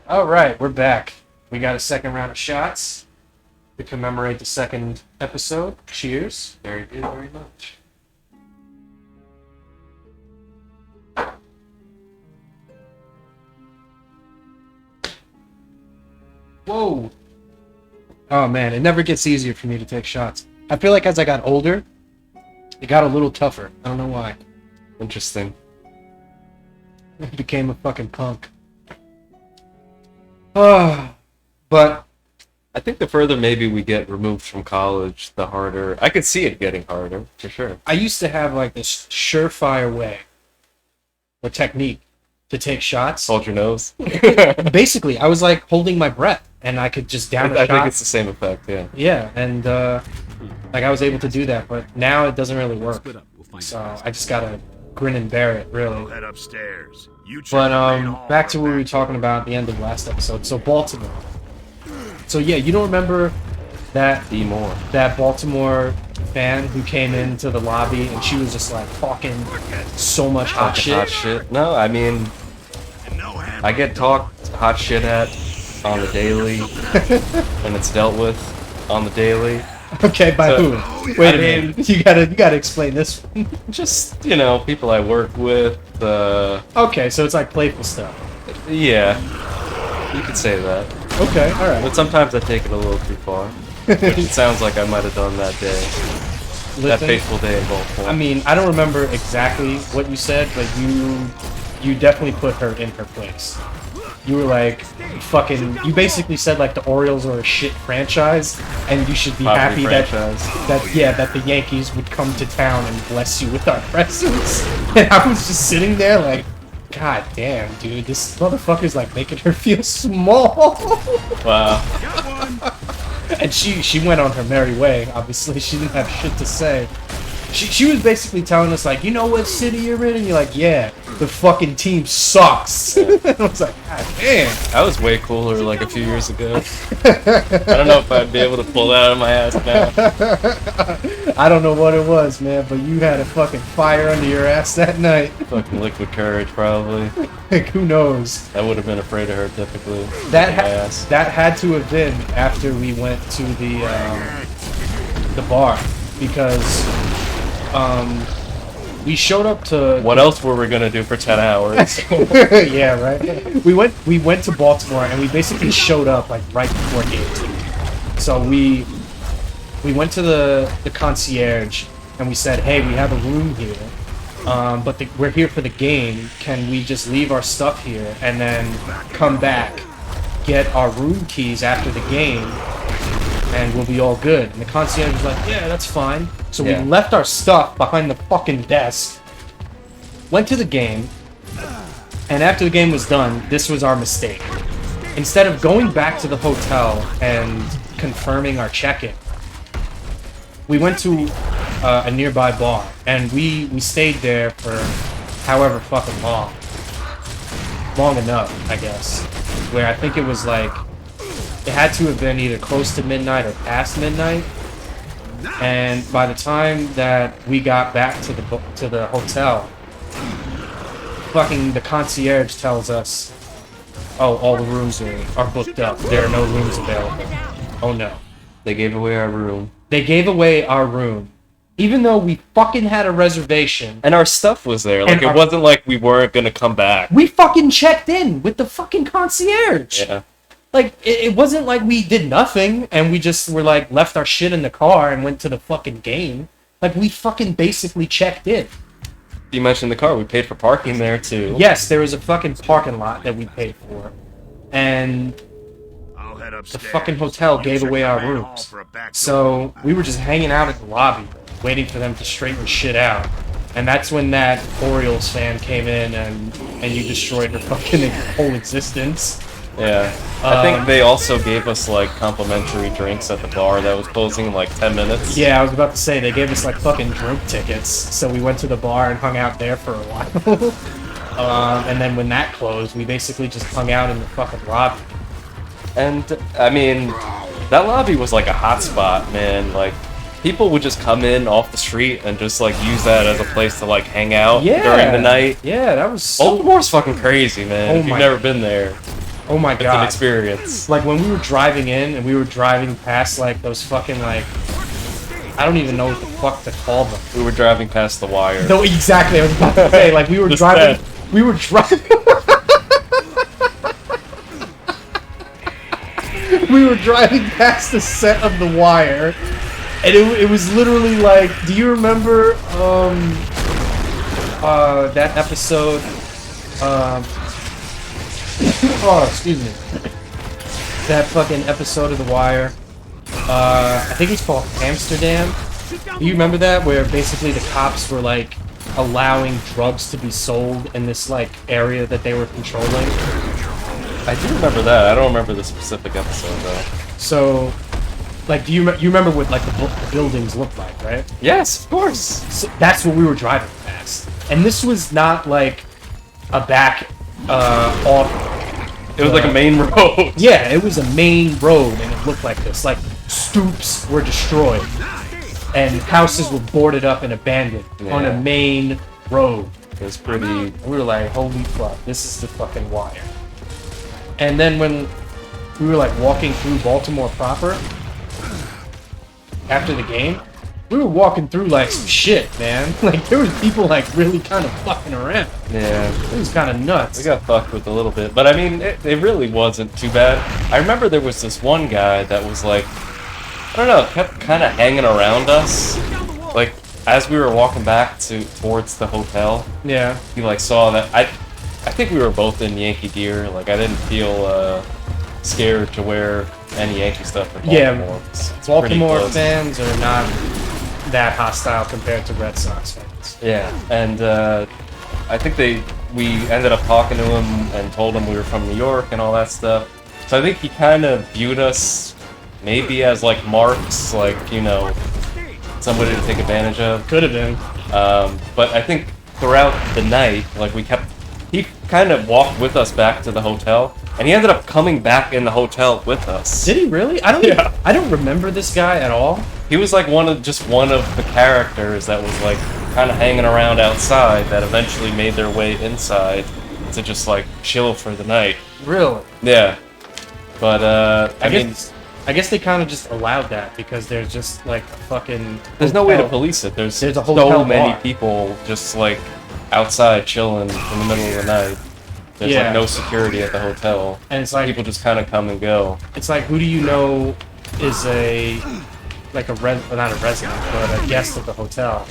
All right, we're back. We got a second round of shots to commemorate the second episode. Cheers. Very good, very much. Whoa. Oh man, it never gets easier for me to take shots. I feel like as I got older, it got a little tougher. I don't know why. Interesting. I became a fucking punk. Oh, but I think the further maybe we get removed from college, the harder. I could see it getting harder, for sure. I used to have like this surefire way or technique to take shots. Hold your nose. Basically, I was like holding my breath and I could just down a I shot. think it's the same effect, yeah. Yeah, and like I was able to do that, but now it doesn't really work. So I just gotta grin and bear it, really. Head upstairs. But back to what we were talking about at the end of last episode. So Baltimore. So yeah, you don't remember that Baltimore fan who came into the lobby and she was just like talking so much hot shit. No, I mean, I get talked hot shit at on the daily, and it's dealt with on the daily. Okay, by who? Wait a minute. You gotta explain this one. Just, you know, people I work with. Okay, so it's like playful stuff. Yeah, you could say that. Okay, all right. But sometimes I take it a little too far. Which it sounds like I might have done that day. That fateful day in Baltimore. I mean, I don't remember exactly what you said, but you definitely put her in her place. You were like, you basically said like the Orioles are a shit franchise, and you should be happy that the Yankees would come to town and bless you with our presence. And I was just sitting there like, God damn, dude, this motherfucker's like making her feel small. Wow. And she went on her merry way. Obviously, she didn't have shit to say. She was basically telling us like, you know what city you're in? And you're like, yeah, the fucking team sucks. Yeah. And I was like, God damn. I was way cooler like a few years ago. I don't know if I'd be able to pull that out of my ass now. I don't know what it was, man, but you had a fucking fire under your ass that night. Fucking liquid courage, probably. Like, who knows? I would have been afraid of her typically. That had to have been after we went to the bar, because we showed up to... What else were we gonna do for 10 hours? Yeah, right? We went to Baltimore, and we basically showed up, like, right before game 2. So we went to the concierge, and we said, hey, we have a room here, but we're here for the game. Can we just leave our stuff here, and then come back, get our room keys after the game, and we'll be all good? And the concierge was like, yeah, that's fine. So we left our stuff behind the fucking desk, went to the game, and after the game was done, this was our mistake. Instead of going back to the hotel and confirming our check-in, we went to a nearby bar, and we stayed there for however fucking long. Long enough, I guess. Where I think it was like, it had to have been either close to midnight or past midnight. And by the time that we got back to the hotel, fucking the concierge tells us, oh, all the rooms are booked up. There are no rooms available. Oh no. They gave away our room. They gave away our room. Even though we fucking had a reservation. And our stuff was there. Like, it wasn't like we weren't gonna come back. We fucking checked in with the fucking concierge. Yeah. Like, it wasn't like we did nothing and we just were like, left our shit in the car and went to the fucking game. Like, we fucking basically checked in. You mentioned the car. We paid for parking there, too. Yes, there was a fucking parking lot that we paid for. And the fucking hotel gave away our rooms. So we were just hanging out at the lobby, waiting for them to straighten shit out. And that's when that Orioles fan came in and you destroyed her fucking whole existence. Yeah. I think they also gave us, like, complimentary drinks at the bar that was closing in, like, 10 minutes. Yeah, I was about to say, they gave us, like, fucking drink tickets. So we went to the bar and hung out there for a while. And then when that closed, we basically just hung out in the fucking lobby. And, I mean, that lobby was, like, a hot spot, man. Like, people would just come in off the street and just, like, use that as a place to, like, hang out during the night. Yeah, that was Baltimore's fucking crazy, man. If you've never been there. Oh my It's an god. experience. Like when we were driving in and we were driving past like those fucking like I don't even know what the fuck to call them. We were driving past the wire. No, exactly. I was about to say like we were The driving. set. We were driving. We were driving past the set of The Wire, and it was literally like, do you remember that episode? Oh, excuse me. That fucking episode of The Wire. I think it's called Amsterdam. Do you remember that? Where basically the cops were like allowing drugs to be sold in this like area that they were controlling. I do remember that. I don't remember the specific episode though. So, like, do you remember what like the buildings look like, right? Yes, of course. So that's what we were driving past, and this was not like a back off. It was like a main road. Yeah, it was a main road, and it looked like this. Like stoops were destroyed, and houses were boarded up and abandoned on a main road. It was pretty. We were like, holy fuck, this is the fucking Wire. And then when we were like walking through Baltimore proper after the game, we were walking through like some shit, man. Like there was people like really kind of fucking around. Yeah. It was kind of nuts. We got fucked with a little bit, but I mean, it really wasn't too bad. I remember there was this one guy that was like, I don't know, kept kind of hanging around us. Like, as we were walking back towards the hotel, Yeah. he like saw that. I think we were both in Yankee gear. Like, I didn't feel scared to wear any Yankee stuff in Baltimore. Yeah, It's pretty Baltimore close. fans are not that hostile compared to Red Sox fans. Yeah, and I think we ended up talking to him and told him we were from New York and all that stuff. So I think he kind of viewed us maybe as like marks, like, you know, somebody to take advantage of. Could have been. But I think throughout the night, like he kind of walked with us back to the hotel, and he ended up coming back in the hotel with us. Did he really? I don't remember this guy at all. He was like one of the characters that was like kind of hanging around outside that eventually made their way inside to just like chill for the night. Really? Yeah. But I mean, I guess they kind of just allowed that because there's just like a fucking. there's no way to hotel. police it. There's There's a so hotel many bar. people just like outside chilling in the middle of the night. There's Yeah. like no security at the hotel. And it's like People just kind of come and go. it's like who do you know is not a resident but a guest of the hotel,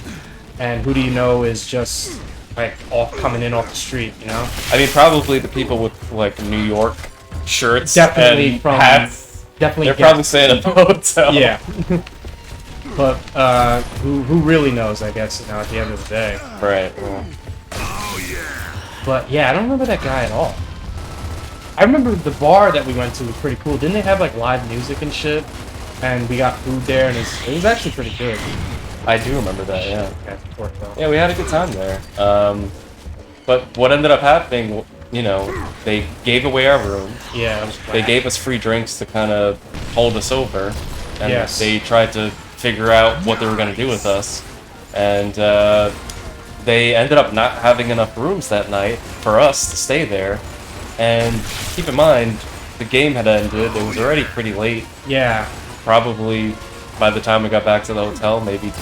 and who do you know is just like coming in off the street, you know? I mean, probably the people with like New York shirts Definitely and from hats. definitely They're guests. probably staying at the hotel. Yeah. But who really knows? I guess you know at the end of the day. Right. Well, But yeah, I don't remember that guy at all. I remember the bar that we went to was pretty cool. Didn't they have like live music and shit? And we got food there, and it was actually pretty good. I do remember that. Yeah. Yeah, it worked out. Yeah, we had a good time there. But what ended up happening, you know, they gave away our room. Yeah, it was They whack. gave us free drinks to kind of hold us over, and Yes. they tried to figure out what they were going to do with us. And they ended up not having enough rooms that night for us to stay there. And keep in mind, the game had ended. It was already pretty late. Yeah. Probably by the time we got back to the hotel, maybe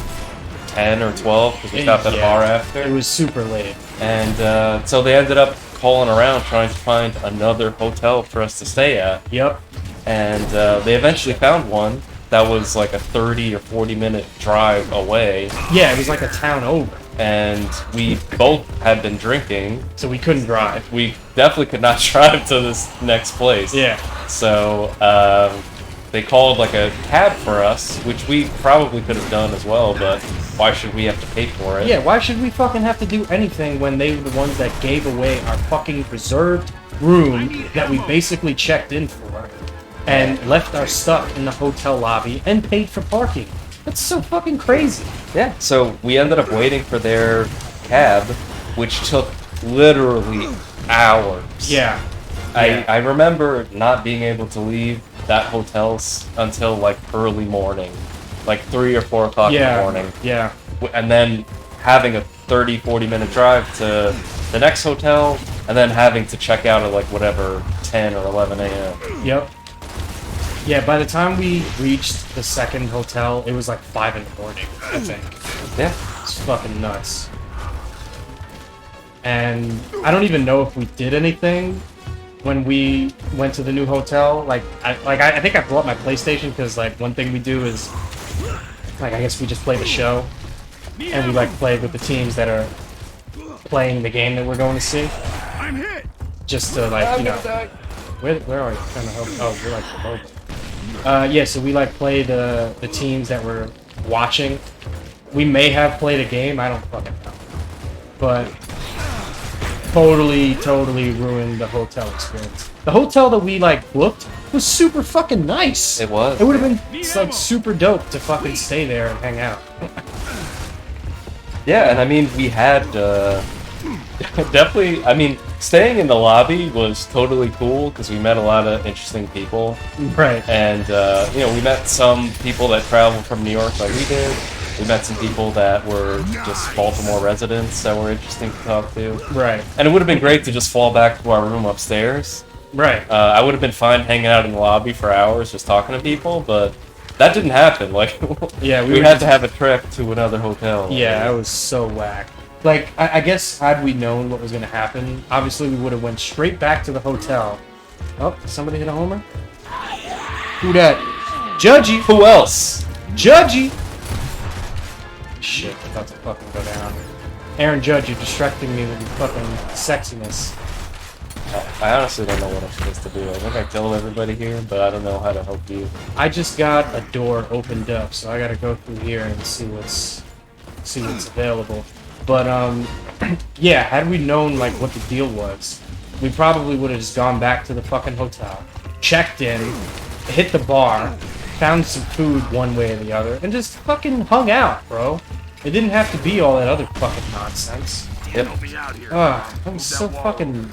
10 or 12, because we stopped at a bar after. It was super late. And so they ended up calling around trying to find another hotel for us to stay at. Yep. And they eventually found one that was like a 30 or 40 minute drive away. Yeah, it was like a town over, And we both had been drinking. so we couldn't drive. We definitely could not drive to this next place. Yeah. So they called like a cab for us, which we probably could have done as well, but why should we have to pay for it? Yeah, why should we fucking have to do anything when they were the ones that gave away our fucking reserved room that we basically checked in for and left our stuff in the hotel lobby and paid for parking? That's so fucking crazy. Yeah, so we ended up waiting for their cab, which took literally hours. Yeah. I remember not being able to leave that hotel until like early morning, like 3 or 4 o'clock in the morning. Yeah. And then having a 30-40 minute drive to the next hotel, and then having to check out at like whatever 10 or 11 a.m. Yep. Yeah, by the time we reached the second hotel, it was like 5 in the morning, I think. Yeah. It's fucking nuts. And I don't even know if we did anything when we went to the new hotel. Like I think I brought my PlayStation because like one thing we do is like I guess we just play the show and we like play with the teams that are playing the game that we're going to see. I'm hit. Just to like where are you trying to help? Oh, we're like below. Yeah, so we like play the teams that we're watching. We may have played a game, I don't fucking know. But totally ruined the hotel experience. The hotel that we like booked was super fucking nice. It was. It would have been like super dope to fucking stay there and hang out. Yeah, and I mean, we had definitely. I mean, staying in the lobby was totally cool because we met a lot of interesting people. Right. And you know, we met some people that traveled from New York like we did. We met some people that were just Baltimore residents that were interesting to talk to. Right. And it would have been great to just fall back to our room upstairs. Right. I would have been fine hanging out in the lobby for hours just talking to people, but that didn't happen. Like, yeah, we had to have a trek to another hotel. Yeah, it was so whack. Like, I guess had we known what was going to happen, obviously we would have went straight back to the hotel. Oh, somebody hit a homer? Who that? Judgy! Who else? Judgy! Shit, about to fucking go down. Aaron Judge, you're distracting me with your fucking sexiness. I honestly don't know what I'm supposed to do. I think I killed everybody here, but I don't know how to help you. I just got a door opened up, so I gotta go through here and see what's available. But yeah, had we known like what the deal was, we probably would have just gone back to the fucking hotel, checked in, hit the bar, found some food one way or the other, and just fucking hung out, bro. It didn't have to be all that other fucking nonsense. Yep. That was so fucking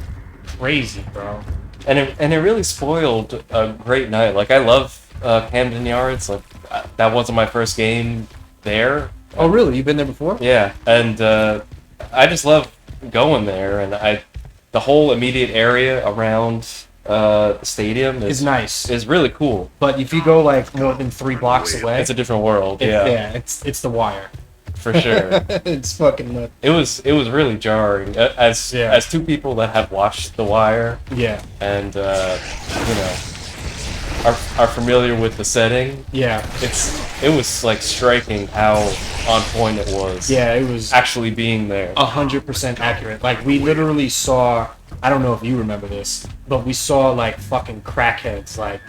crazy, bro. And it really spoiled a great night. Like, I love Camden Yards. Like, that wasn't my first game there. Oh, really? You've been there before? Yeah, and I just love going there, and the whole immediate area around the stadium is nice. Is really cool. But if you go like more than 3 blocks away, it's a different world. Yeah, it's the Wire. For sure. It's fucking nuts. It was really jarring as 2 people that have watched The Wire. Yeah. And you know, are familiar with the setting. Yeah. It was like striking how on point it was. Yeah, it was actually being there. 100% accurate. Like, we literally saw, I don't know if you remember this, but we saw like fucking crackheads like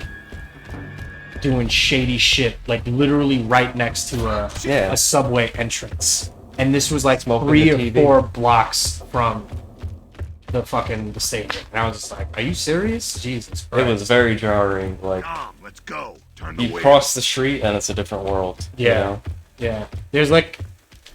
doing shady shit, like literally right next to a subway entrance. And this was like Smoking 3 or 4 blocks from the stadium. And I was just like, are you serious? Jesus Christ. It was very jarring. Like, let's go. You cross the street and it's a different world. Yeah. You know? Yeah. There's like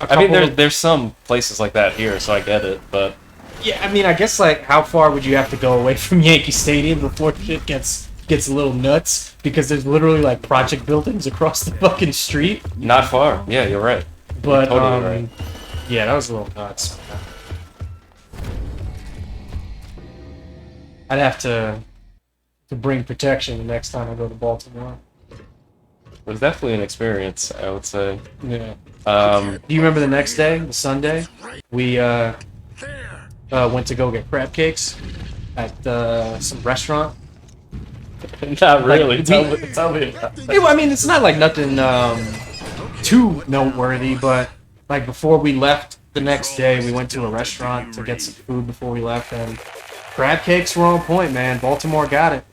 a I mean, there's some places like that here, so I get it, but yeah, I mean, I guess like how far would you have to go away from Yankee Stadium before shit gets a little nuts? Because there's literally like project buildings across the fucking street. Not far. Yeah, you're right. But you're totally right. Yeah, that was a little nuts. I'd have to bring protection the next time I go to Baltimore. It was definitely an experience, I would say. Yeah. Do you remember the next day, the Sunday? We went to go get crab cakes at some restaurant. Not really. Like, tell me about that. I mean, it's not like nothing too noteworthy, but like before we left the next day, we went to a restaurant to get some food before we left, and crab cakes were on point, man. Baltimore got it.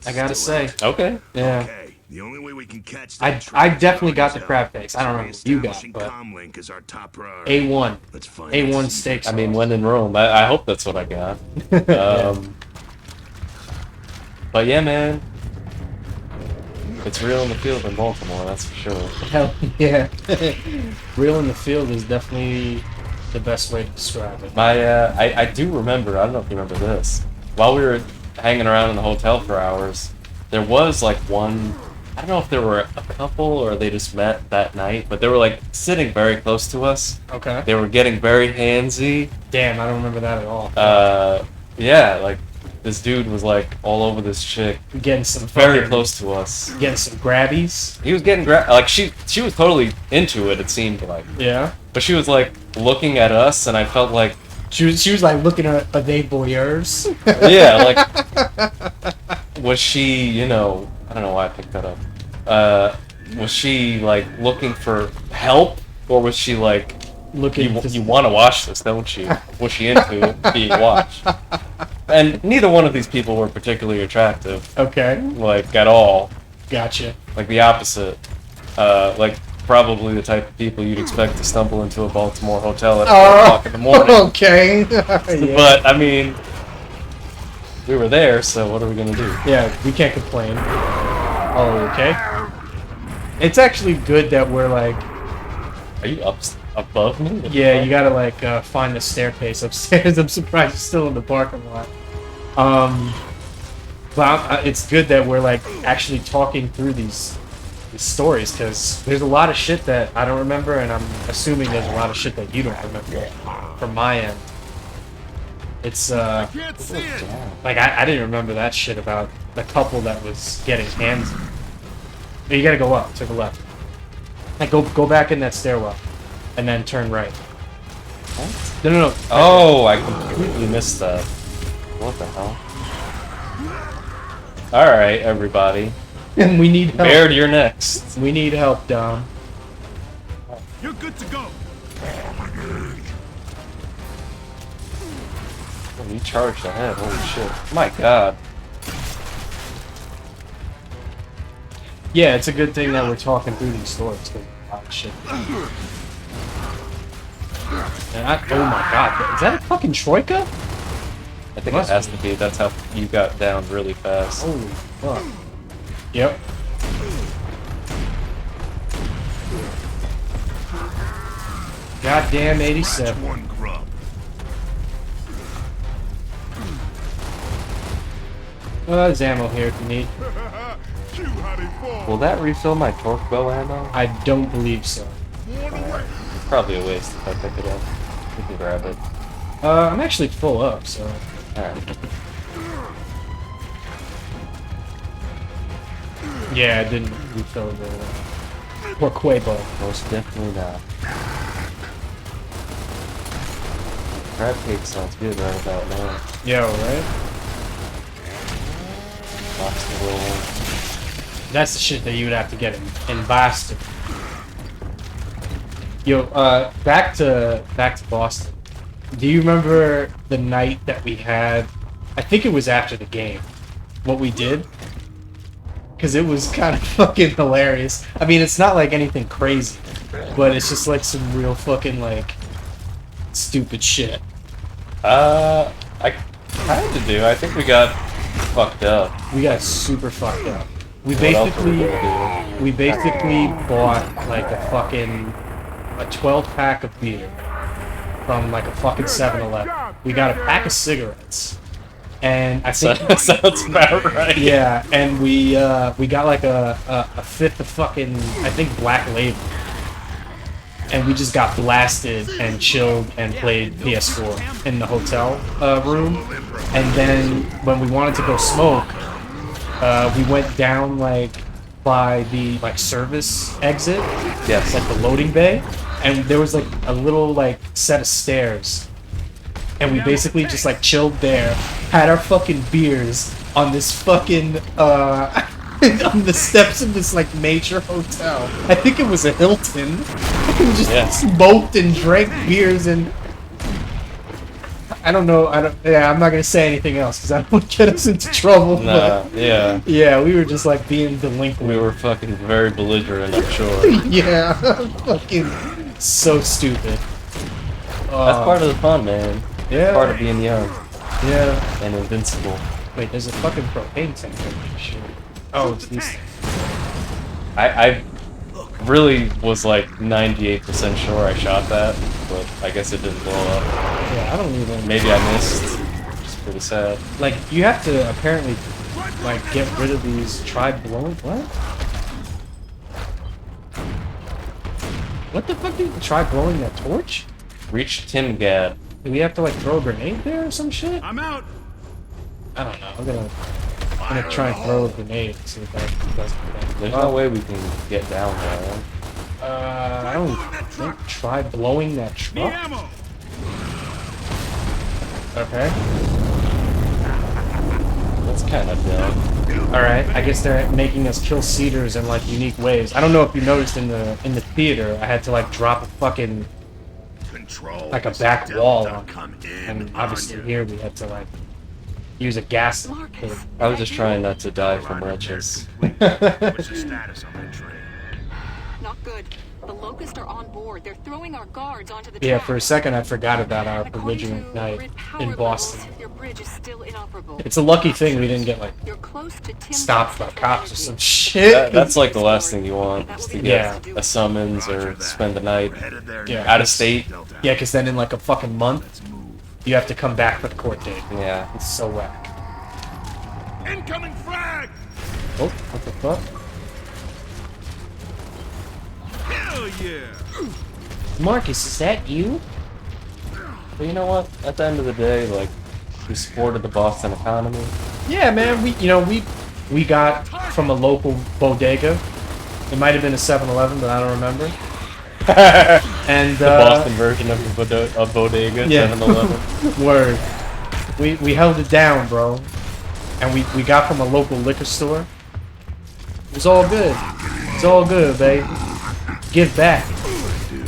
I gotta say. Okay. Yeah. The only way we can catch I definitely got the crab cakes. I don't know what you got, but A1. A1 steaks. I mean, when in Rome, I hope that's what I got. But yeah, man, it's real in the field in Baltimore, that's for sure. Hell yeah. Real in the field is definitely the best way to describe it. I do remember, I don't know if you remember this, while we were hanging around in the hotel for hours, there was like one, I don't know if there were a couple or they just met that night, but they were like sitting very close to us. Okay. They were getting very handsy. Damn, I don't remember that at all. Yeah, like this dude was like all over this chick, Getting some very fucking- close to us. Getting some grabbies. He was getting like she was totally into it. It seemed like, Yeah. but she was like looking at us, and I felt like She was like looking at are they voyeurs? yeah, like was she? You know, I don't know why I picked that up. Was she like looking for help, or was she like? Looking. You want to watch this, don't you? Was she into it being watched? And neither one of these people were particularly attractive, Okay. like at all. Gotcha. Like the opposite. Like probably the type of people you'd expect to stumble into a Baltimore hotel at 4 o'clock in the morning. Okay. Yeah. But I mean, we were there, so what are we gonna do? Yeah, we can't complain. Oh, okay. It's actually good that we're like, Are you above me? What the yeah, fuck? you gotta like find the staircase upstairs. I'm surprised you're still in the parking lot. But it's good that we're like actually talking through these stories because there's a lot of shit that I don't remember, and I'm assuming there's a lot of shit that you don't remember from my end. It's Can't see it. like I didn't remember that shit about the couple that was getting hands. You gotta go up to the left. Like go back in that stairwell, and then turn right. What? No. Oh, I completely missed that. What the hell? Alright, everybody. And we need help. Baird, you're next. We need help, Dom. You're good to go. Oh, you charged ahead, holy shit. My god. Yeah, it's a good thing that we're talking through these stories. 'Cause a lot of shit. And oh my god, is that a fucking troika? I think Must it has be. to be. That's how you got down really fast. Holy fuck. Yep. Goddamn 87. One grub. There's ammo here if you need. Cute how they fall. Will that refill my torque bow ammo? I don't believe so. One away. Probably a waste if I pick it up. We can grab it. I'm actually full up, so. Alright. Yeah, I didn't refill the Porquebo. Most definitely not. Crab cake sounds good right about now. Yo, right? Lobster roll. That's the shit that you would have to get in Boston. Yo, back to Boston. Do you remember the night that we had? I think it was after the game. What we did? Because it was kind of fucking hilarious. I mean, it's not like anything crazy, but it's just like some real fucking like stupid shit. I kind of do. I think we got fucked up. We got super fucked up. We What else were we basically gonna do? we basically bought like a 12-pack of beer from like a fucking 7-Eleven. We got a pack of cigarettes, and I think That sounds about right. yeah, and we got like a fifth of fucking I think Black Label, and we just got blasted and chilled and played PS4 in the hotel room, and then when we wanted to go smoke, we went down like by the like service exit, Yes. like the loading bay, and there was like a little like set of stairs, and we basically just like chilled there, had our fucking beers on this fucking on the steps of this like major hotel. I think it was a Hilton. We just Yeah. smoked and drank beers, and I don't know. Yeah, I'm not gonna say anything else because I don't want to get us into trouble. Nah, But yeah. yeah, we were just like being delinquent. We were fucking very belligerent, I'm sure. Yeah, fucking so stupid. That's part of the fun, man. Yeah. Part of being young Yeah. and invincible. Wait, there's a fucking propane tank over here. Oh, it's these things. I really was like 98% sure I shot that, but I guess it didn't blow up. Yeah, I don't even. Maybe I missed, which is pretty sad. Like, you have to apparently, like, get rid of these tri-blowing. What? What the fuck do you try blowing that torch? Reach Tim Gad. Do we have to, like, throw a grenade there or some shit? I'm out. I don't know. I'm gonna try and throw a grenade and see if that does anything. There's no way we can get down there. I don't think. Try blowing that Need truck. ammo. Okay. That's kind of dumb. Alright, I guess they're making us kill cedars in like unique ways. I don't know if you noticed in the theater, I had to like drop a fucking Control. like a back wall on, Come in and obviously on here we had to like use a gas. Marcus, I was just trying not to die from wrenches. What's the status on that train? not good. The Locusts are on board. They're throwing our guards onto the Yeah, track. for a second I forgot about our According belligerent to night grid power in Boston. levels, your bridge is still inoperable. It's a lucky thing we didn't get like You're close to Tim stopped by Central cops or Energy. some shit. That's like the last thing you want, is to Yeah. get a summons or spend the night Headed there. Yeah. now. out of state. Delta. Yeah, because then in like a fucking month, Let's move. you have to come back for the court date. Yeah. It's so whack. Incoming flag. Oh, what the fuck? Hell yeah. Marcus, is that you? But you know what? At the end of the day, like, we supported the Boston economy. Yeah, man. We got from a local bodega. It might have been a 7-Eleven, but I don't remember. And The Boston version of the bodega, Yeah. 7-Eleven. word. We held it down, bro. And we got from a local liquor store. It was all good. It's all good, babe. Give back.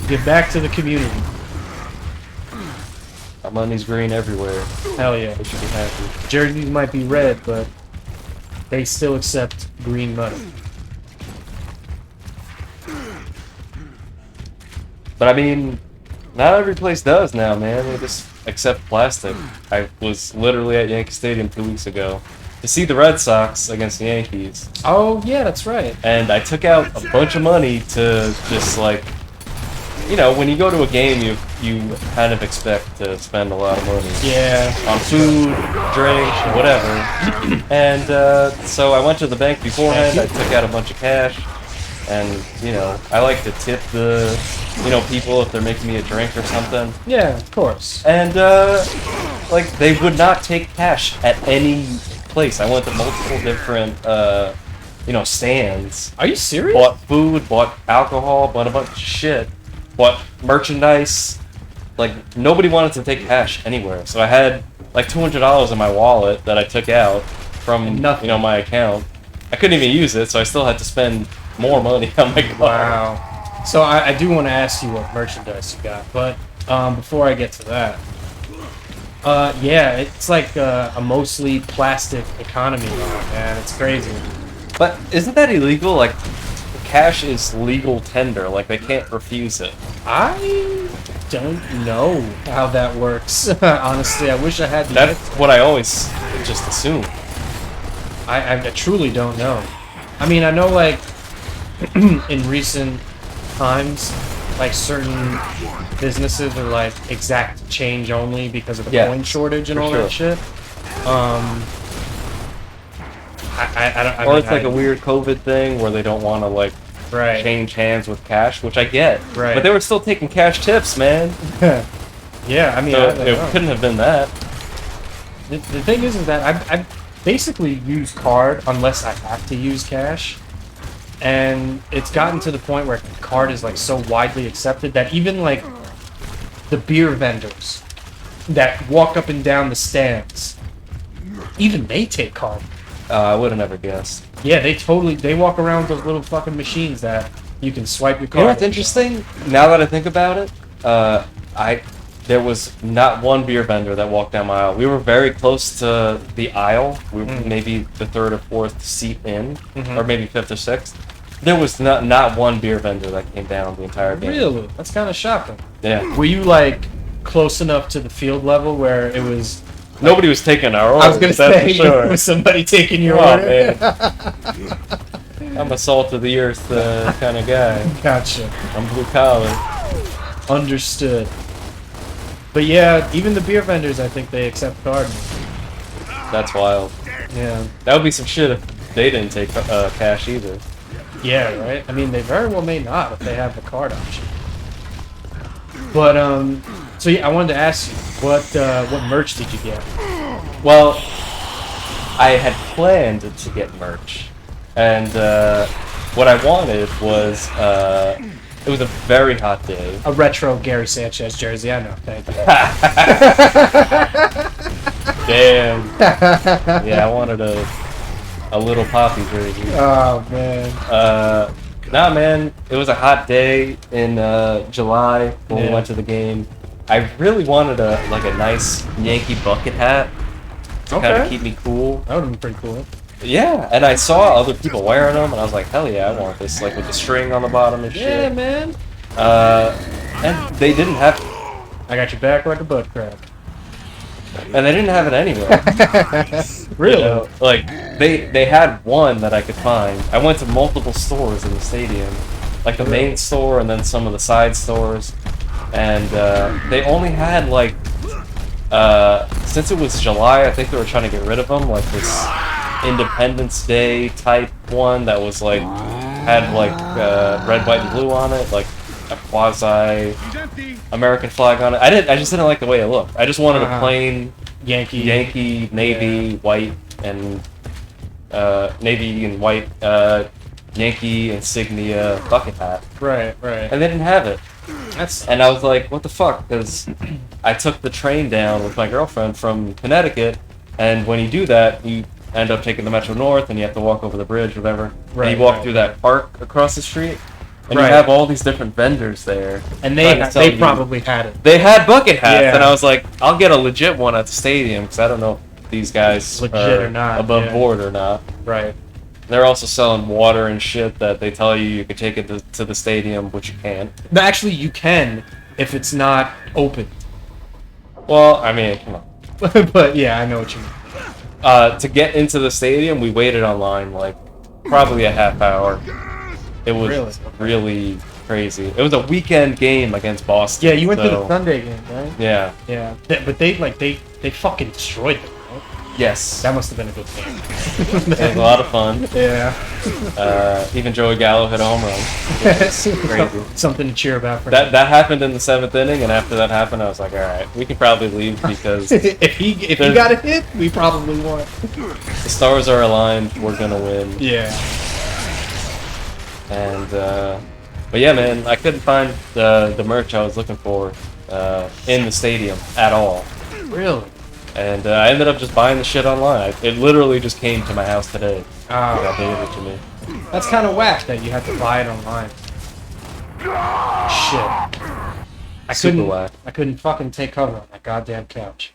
Give back to the community. Our money's green everywhere. Hell yeah. We should be happy. Jerseys might be red, but they still accept green money. But I mean, not every place does now, man. They just accept plastic. I was literally at Yankee Stadium 2 weeks ago to see the Red Sox against the Yankees. Oh, yeah, that's right. And I took out a bunch of money to just like, you know, when you go to a game, you kind of expect to spend a lot of money Yeah. on food, drink, whatever. And so I went to the bank beforehand. I took out a bunch of cash, and you know, I like to tip the, you know, people if they're making me a drink or something. Yeah, of course. And like they would not take cash at any place. I went to multiple different, you know, stands. Are you serious? Bought food, bought alcohol, bought a bunch of shit, bought merchandise. Like, nobody wanted to take cash anywhere. So I had like $200 in my wallet that I took out from, Nothing. you know, my account. I couldn't even use it, so I still had to spend more money on my car. Wow. So I do want to ask you what merchandise you got, but before I get to that, yeah, it's like a mostly plastic economy now, man. It's crazy. But isn't that illegal? Like, cash is legal tender. Like, they can't refuse it. I don't know how that works. Honestly, I wish I had the That's answer. what I always just assume. I truly don't know. I mean, I know, like, in recent times, like, certain businesses are, like, exact change only because of the Yeah, coin shortage and for all sure. that shit. I don't... I Or mean, it's like a weird COVID thing where they don't want to, like, Right. change hands with cash, which I get. Right. But they were still taking cash tips, man. Yeah, I mean, So I don't it know. couldn't have been that. The thing is that I basically use card unless I have to use cash. And it's gotten to the point where card is like so widely accepted that even like the beer vendors that walk up and down the stands, even they take card. I would have never guessed. Yeah, they walk around with those little fucking machines that you can swipe your You card. know what's interesting? Now that I think about it, there was not one beer vendor that walked down my aisle. We were very close to the aisle. We were maybe the third or fourth seat in, or maybe fifth or sixth. There was not one beer vendor that came down the entire game. Really? That's kind of shocking. Yeah. Were you like close enough to the field level where it was? Nobody was taking our order. I was gonna say, for sure. was somebody taking your Oh, order? man. I'm a salt of the earth kind of guy. Gotcha. I'm blue collar. Understood. But yeah, even the beer vendors, I think they accept card. That's wild. Yeah. That would be some shit if they didn't take cash either. Yeah, right? I mean, they very well may not if they have the card option. But, so yeah, I wanted to ask you, what merch did you get? Well, I had planned to get merch, and what I wanted was it was a very hot day. A retro Gary Sanchez jersey, I know. Thank you. Damn. Yeah, I wanted a little Poppy jersey. Oh man. Nah, man, it was a hot day in July when we went to the game. I really wanted a nice Yankee bucket hat to kind of keep me cool. That would have been pretty cool. Yeah, and I saw other people wearing them, and I was like, hell yeah, I want this, like with the string on the bottom and shit. Yeah, man. And they didn't have, I got your back like a butt crack. and they didn't have it anywhere. Really? You know, like they had one that I could find. I went to multiple stores in the stadium, like the main store and then some of the side stores, and they only had like since it was July, I think they were trying to get rid of them, like this Independence Day type one that was like had like red, white, and blue on it, like a quasi American flag on it. I just didn't like the way it looked. I just wanted a plain Yankee, navy, white, and navy and white Yankee insignia bucket hat. Right. And they didn't have it. And I was like, what the fuck? Because I took the train down with my girlfriend from Connecticut, and when you do that, you end up taking the Metro North, and you have to walk over the bridge, whatever. Right, and you walk through that park across the street, and you Right. have all these different vendors there. And trying to sell they you- probably had it. They had bucket hats, Yeah. and I was like, I'll get a legit one at the stadium, because I don't know if these guys Legit are or not, above yeah. board or not. Right. They're also selling water and shit that they tell you can take it to the stadium, which you can't. But actually, you can if it's not open. Well, I mean, come on. But yeah, I know what you mean. To get into the stadium, we waited online like probably a half hour. It was really crazy. It was a weekend game against Boston. Yeah, you went to so- the Sunday game, right? Yeah. Yeah. But they fucking destroyed them. Right? Yes. That must have been a good game. It was a lot of fun. Yeah. Even Joey Gallo hit a home run. Crazy. Something to cheer about for That happened in the 7th inning, and after that happened, I was like, all right, we can probably leave because if he got a hit, we probably won. the stars are aligned. We're gonna win. Yeah. And but yeah, man, I couldn't find the merch I was looking for in the stadium at all. Really? And I ended up just buying the shit online. It literally just came to my house today. Oh. They gave it to me. That's kind of whack that you have to buy it online. Shit. Super whack. I couldn't fucking take cover on that goddamn couch.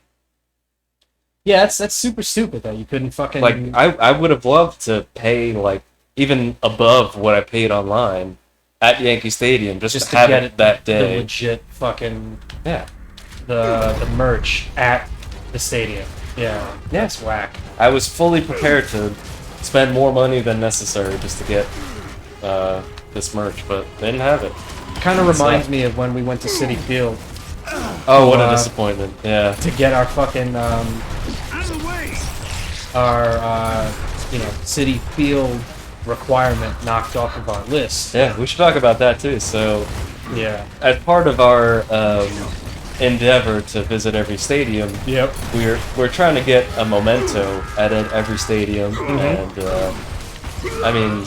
Yeah, that's super stupid that you couldn't fucking... Like, I would have loved to pay, like, even above what I paid online at Yankee Stadium just to have get it that the day. legit fucking... Yeah. The merch at the stadium. Yeah, that's whack. I was fully prepared to spend more money than necessary just to get this merch, but they didn't have it. Kind of reminds me of when we went to Citi Field Oh, what a disappointment. Yeah. to get our fucking Out of the way! our Citi Field requirement knocked off of our list. Yeah, we should talk about that too. So, Yeah. as part of our endeavor to visit every stadium, Yep. we're trying to get a memento at every stadium, and I mean,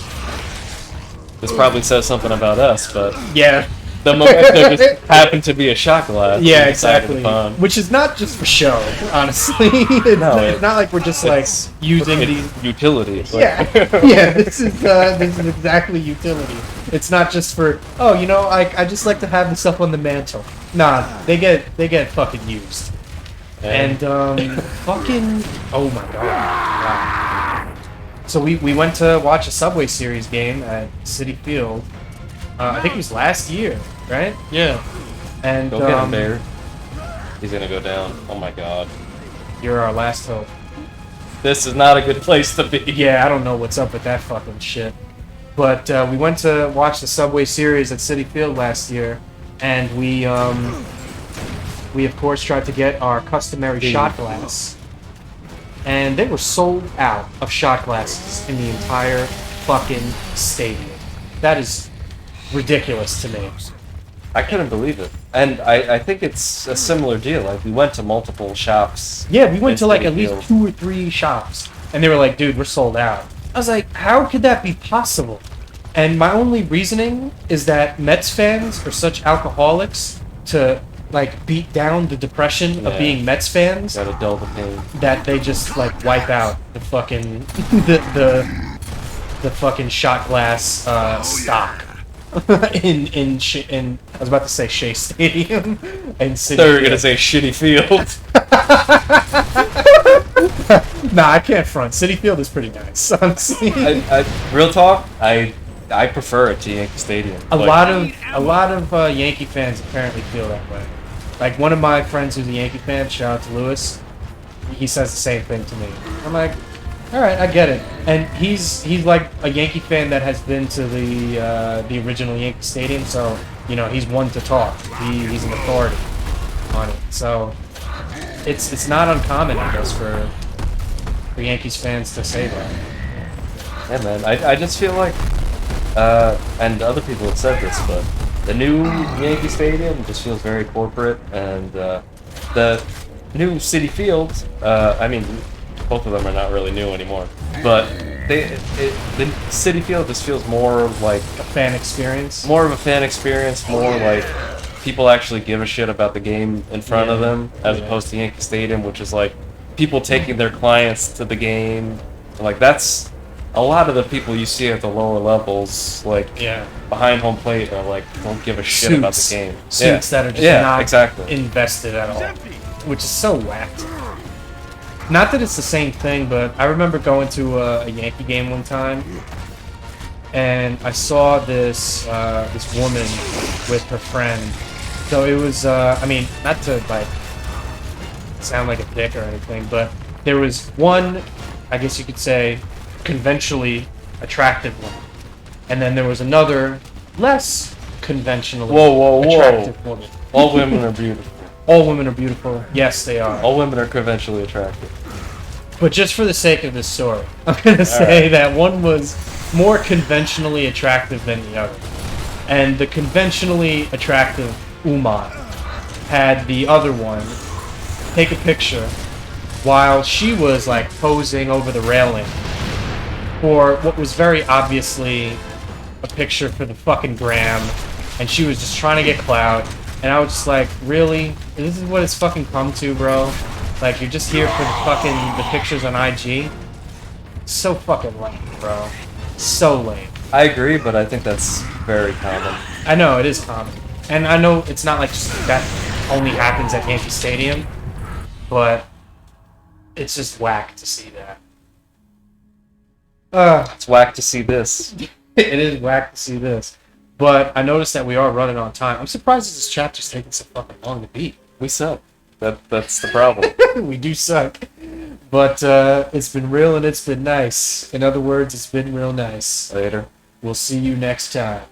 this probably says something about us, but Yeah. the memento just happened to be a shot glass. Yeah, we decided exactly. upon. Which is not just for show, honestly. It's not like we're just like It's- using it's these. utility. It's like- Yeah, yeah. This is exactly utility. It's not just for I just like to have this up on the mantle. Nah, they get fucking used. And fucking oh my god. Wow. So we went to watch a Subway Series game at Citi Field. I think it was last year, right? Yeah. And Go get him, Bear. He's gonna go down. Oh my god. you're our last hope. This is not a good place to be. Yeah, I don't know what's up with that fucking shit. But we went to watch the Subway Series at Citi Field last year, and we of course tried to get our customary shot glass, and they were sold out of shot glasses in the entire fucking stadium. That is ridiculous to me. I couldn't believe it. And I think it's a similar deal. Like, we went to multiple shops. Yeah, we went to like Citi at least Field. 2 or 3 shops And they were like, dude, we're sold out. I was like, how could that be possible? And my only reasoning is that Mets fans are such alcoholics to, like, beat down the depression of Yeah. being Mets fans Gotta dull the pain. that they just, like, wipe out the fucking, the fucking shot glass, stock. in I was about to say Shea Stadium and City They were Field. gonna say shitty field. Nah, I can't front. City Field is pretty nice, honestly. Real talk, I prefer it to Yankee Stadium. A Like, lot of Yankee fans apparently feel that way. Like one of my friends who's a Yankee fan, shout out to Lewis, he says the same thing to me. I'm like, all right, I get it. And he's like a Yankee fan that has been to the original Yankee Stadium, so you know he's one to talk. He's an authority on it. So it's not uncommon, I guess, for Yankees fans to say that. yeah, man. I just feel like, and other people have said this, but the new Yankee Stadium just feels very corporate, and the new City Field. I mean, both of them are not really new anymore, but the City Field just feels more like A fan experience. more of a fan experience, more like people actually give a shit about the game in front of Yeah. them, as Yeah. opposed to Yankee Stadium, which is like people taking their clients to the game. Like that's a lot of the people you see at the lower levels, like Yeah. behind home plate, are like don't give a shit about the game. Suits that are just yeah, not exactly. invested at all, which is so whacked. Not that it's the same thing, but I remember going to a Yankee game one time, and I saw this this woman with her friend. So it was, I mean, not to like sound like a dick or anything, but there was one, I guess you could say, conventionally attractive woman, and then there was another less conventionally Whoa. attractive woman. All women are beautiful. All women are beautiful. Yes, they are. All women are conventionally attractive. But just for the sake of this story, I'm gonna say that one was more conventionally attractive than the other, and the conventionally attractive Uma had the other one take a picture while she was like posing over the railing for what was very obviously a picture for the fucking gram, and she was just trying to get clout. And I was just like, really? This is what it's fucking come to, bro? Like, you're just here for the pictures on IG? So fucking lame, bro. So lame. I agree, but I think that's very common. I know, it is common. And I know it's not like just that only happens at Yankee Stadium, but it's just whack to see that. It's whack to see this. It is whack to see this. But I noticed that we are running on time. I'm surprised that this chapter's taking so fucking long to beat. We suck. That's the problem. We do suck. But it's been real and it's been nice. In other words, it's been real nice. Later. We'll see you next time.